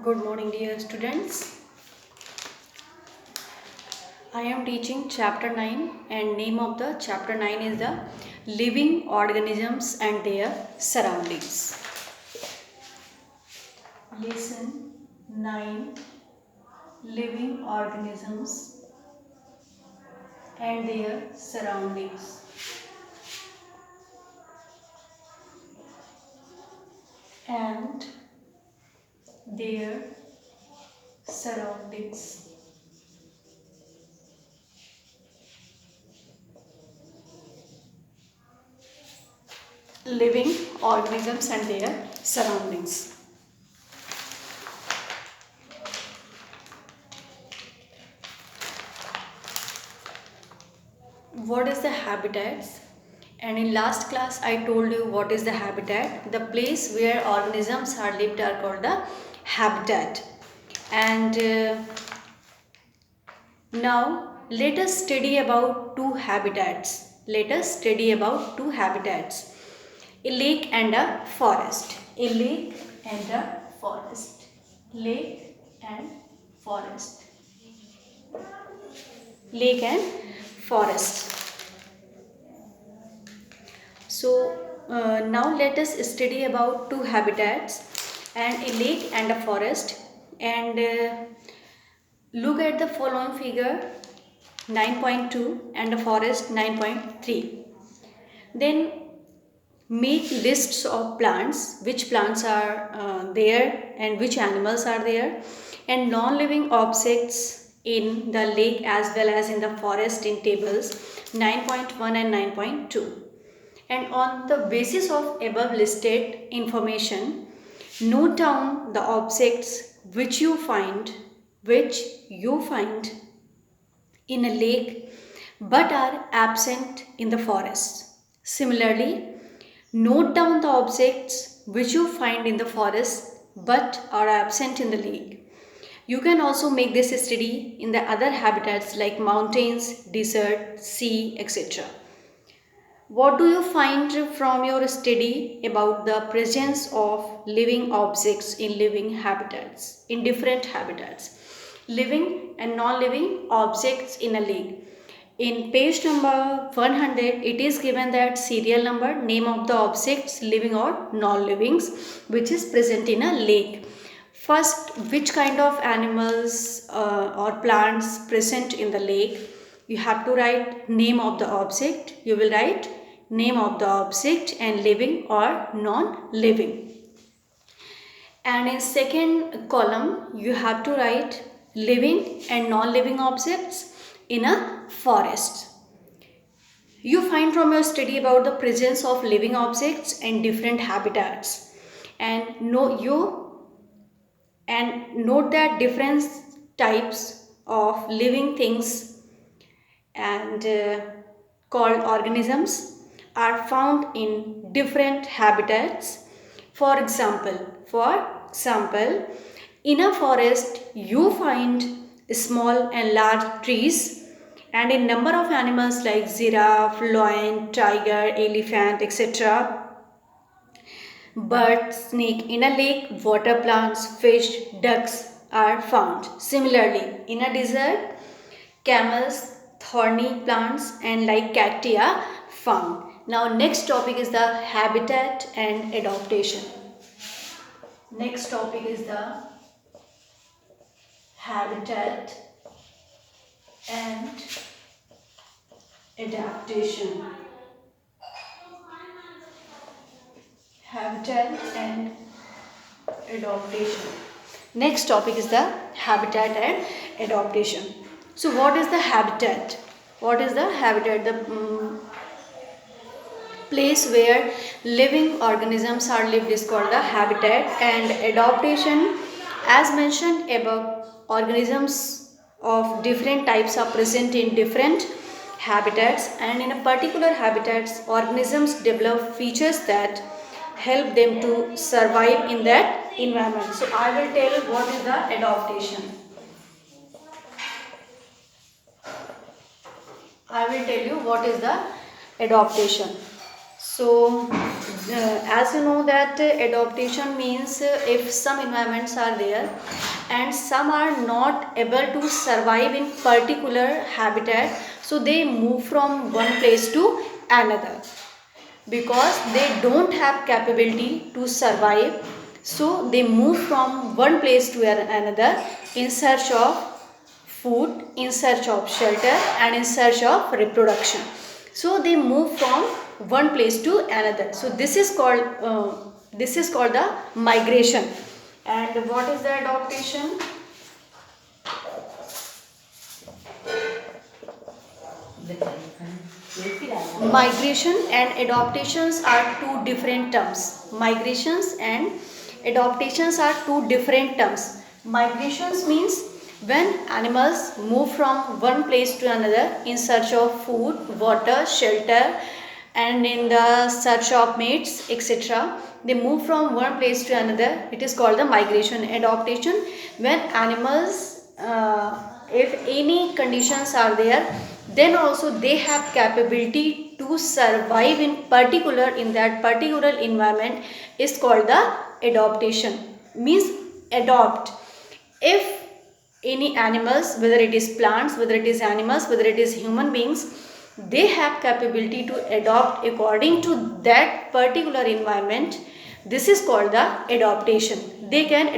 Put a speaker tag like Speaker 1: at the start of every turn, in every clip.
Speaker 1: Good morning, dear students. I am teaching chapter 9, and name of the chapter 9 is the living organisms and their surroundings. Lesson 9, living organisms and their surroundings. And their surroundings. Living organisms and their surroundings. What is the habitats? And in last class I told you what is the habitat. The place where organisms are lived are called the habitat. And now let us study about two habitats. Let us study about two habitats. A lake and a forest. A lake and a forest. Lake and forest. Lake and forest. So now let us study about two habitats and a lake and a forest, and look at the following figure 9.2 and a forest 9.3. Then make lists of plants, which plants are there and which animals are there, and non-living objects in the lake as well as in the forest in tables 9.1 and 9.2. And on the basis of above listed information, note down the objects which you find in a lake but are absent in the forest. Similarly, note down the objects which you find in the forest but are absent in the lake. You can also make this study in the other habitats like mountains, desert, sea, etc. What do you find from your study about the presence of living objects in living habitats, in different habitats? Living and non-living objects in a lake. In page number 100, it is given that serial number, name of the objects, living or non-livings, which is present in a lake. First, which kind of animals or plants present in the lake? You have to write name of the object. You will write name of the object and living or non-living. And in second column, you have to write living and non-living objects in a forest. You find from your study about the presence of living objects and different habitats, and note that different types of living things and called organisms are found in different habitats. For example, in a forest you find small and large trees, and a number of animals like giraffe, lion, tiger, elephant, etc. Bird, snake. In a lake, water plants, fish, ducks are found. Similarly, in a desert, camels, thorny plants and like cacti are found. Now next topic is the habitat and adaptation. Next topic is the habitat and adaptation. Habitat and adaptation. Next topic is the habitat and adaptation. So what is the habitat? What is the habitat? The place where living organisms are lived is called the habitat. And adaptation, as mentioned above, organisms of different types are present in different habitats, and in a particular habitats organisms develop features that help them to survive in that environment. So I will tell what is the adaptation. I will tell you what is the adaptation. So, as you know that adaptation means if some environments are there and some are not able to survive in particular habitat, so they move from one place to another because they don't have capability to survive, so they move from one place to another in search of food, in search of shelter, and in search of reproduction. So they move from one place to another. So this is called the migration. And what is the adaptation? Migration and adaptations are two different terms. Migrations and adaptations are two different terms. Migrations means when animals move from one place to another in search of food, water, shelter, and in the search of mates, etc. They move from one place to another. It is called the migration. Adaptation when animals, if any conditions are there, then also they have capability to survive in particular in that particular environment is called the adaptation. Means adopt. If any animals, whether it is plants, whether it is animals, whether it is human beings, they have capability to adopt according to that particular environment, this is called the adaptation. They can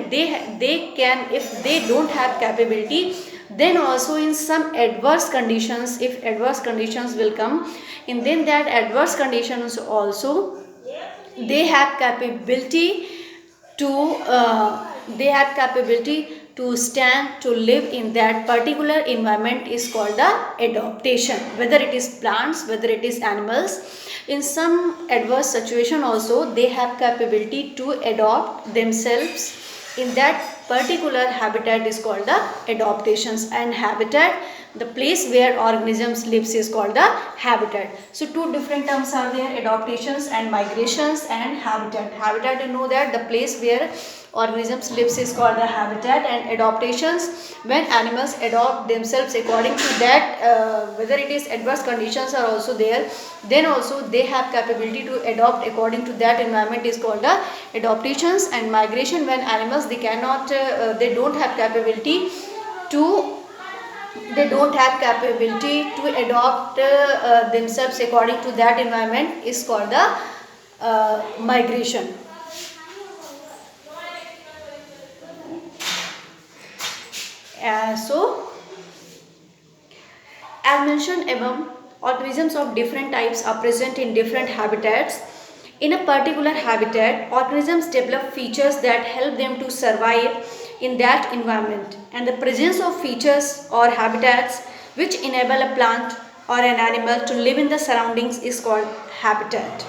Speaker 1: if they don't have capability, then also in some adverse conditions, if adverse conditions will come, in then that adverse conditions also they have capability to to stand to live in that particular environment is called the adaptation. Whether it is plants, whether it is animals, in some adverse situation also they have capability to adopt themselves in that particular habitat is called the adaptations. And habitat, the place where organisms lives, is called the habitat. So two different terms are there, adaptations and migrations and habitat. Habitat, you know that the place where organisms lives is called the habitat, and adaptations when animals adopt themselves according to that, whether it is adverse conditions are also there, then also they have capability to adopt according to that environment is called the adaptations. And migration when animals they cannot they don't have capability to adopt themselves according to that environment is called the migration. So as mentioned above, organisms of different types are present in different habitats. In a particular habitat, organisms develop features that help them to survive in that environment. And the presence of features or habitats which enable a plant or an animal to live in the surroundings is called habitat.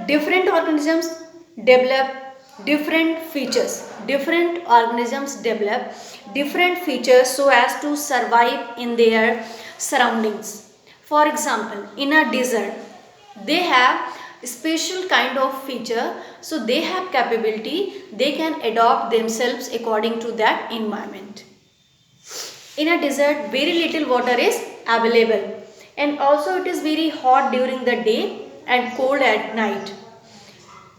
Speaker 1: Different organisms develop different features. Different organisms develop different features so as to survive in their surroundings. For example, in a desert, they have special kind of feature, so they have capability, they can adopt themselves according to that environment. In a desert, very little water is available, and also it is very hot during the day and cold at night.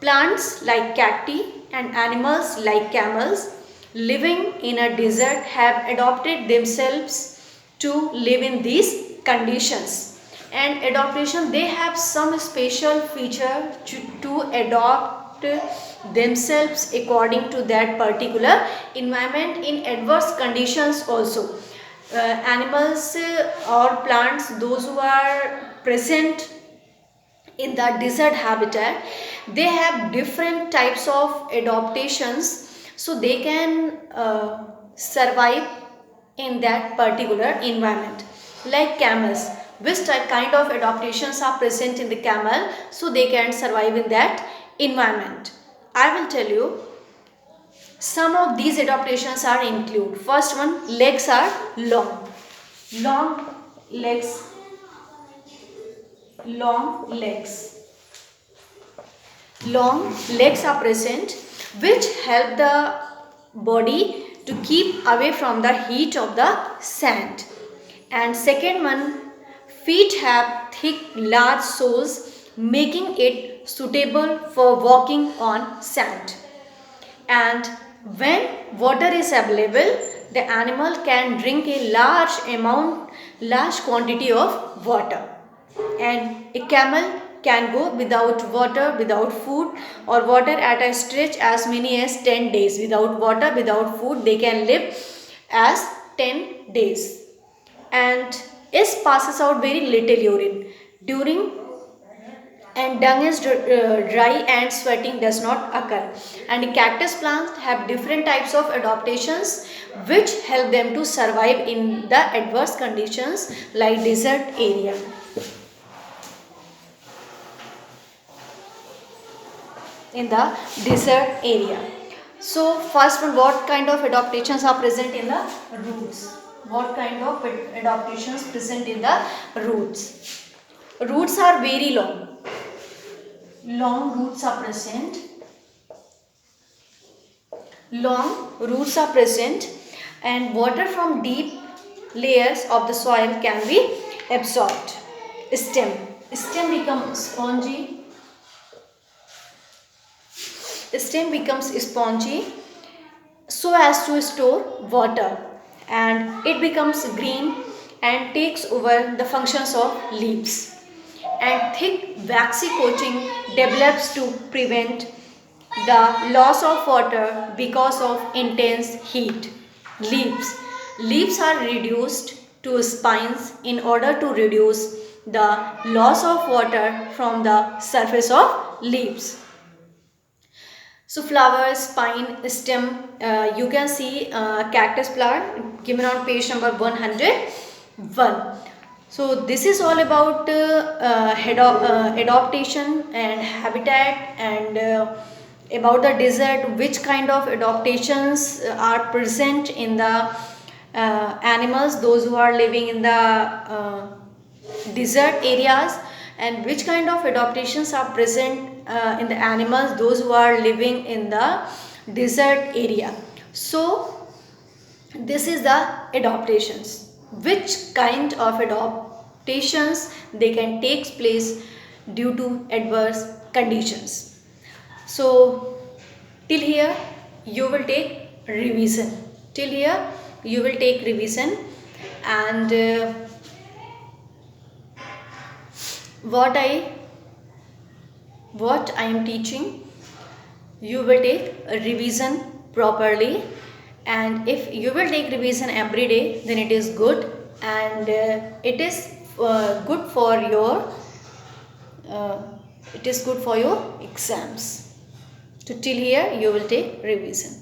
Speaker 1: Plants like cacti and animals like camels living in a desert have adapted themselves to live in these conditions. And adaptation, they have some special feature to adopt themselves according to that particular environment in adverse conditions also. Animals or plants, those who are present in the desert habitat, they have different types of adaptations, so they can survive in that particular environment. Like camels, which kind of adaptations are present in the camel so they can survive in that environment? I will tell you some of these adaptations are include. First one, legs are long. Long legs. Long legs. Long legs are present which help the body to keep away from the heat of the sand. And second one, feet have thick large soles making it suitable for walking on sand. And when water is available, the animal can drink a large quantity of water. And a camel can go without water, without food or water at a stretch as many as 10 days. Without water, without food, they can live as 10 days. And it passes out very little urine during, and dung is dry and sweating does not occur. And cactus plants have different types of adaptations which help them to survive in the adverse conditions like desert area. In the desert area. So first one, what kind of adaptations are present in the roots? What kind of adaptations present in the roots? Roots are very long. Long roots are present. Long roots are present, and water from deep layers of the soil can be absorbed. Stem becomes spongy. Stem becomes spongy so as to store water, and it becomes green and takes over the functions of leaves. And thick waxy coating develops to prevent the loss of water because of intense heat. Leaves are reduced to spines in order to reduce the loss of water from the surface of leaves. So flowers, spine, stem, you can see cactus plant given on page number 101. So this is all about adaptation and habitat, and about the desert, which kind of adaptations are present in the animals, those who are living in the desert areas, and which kind of adaptations are present in the animals, those who are living in the desert area. So this is the adaptations, which kind of adaptations they can take place due to adverse conditions. So till here you will take revision. Till here you will take revision, and what I am teaching, you will take a revision properly. And if you will take revision every day, then it is good, and it is good for your exams. So till here you will take revision.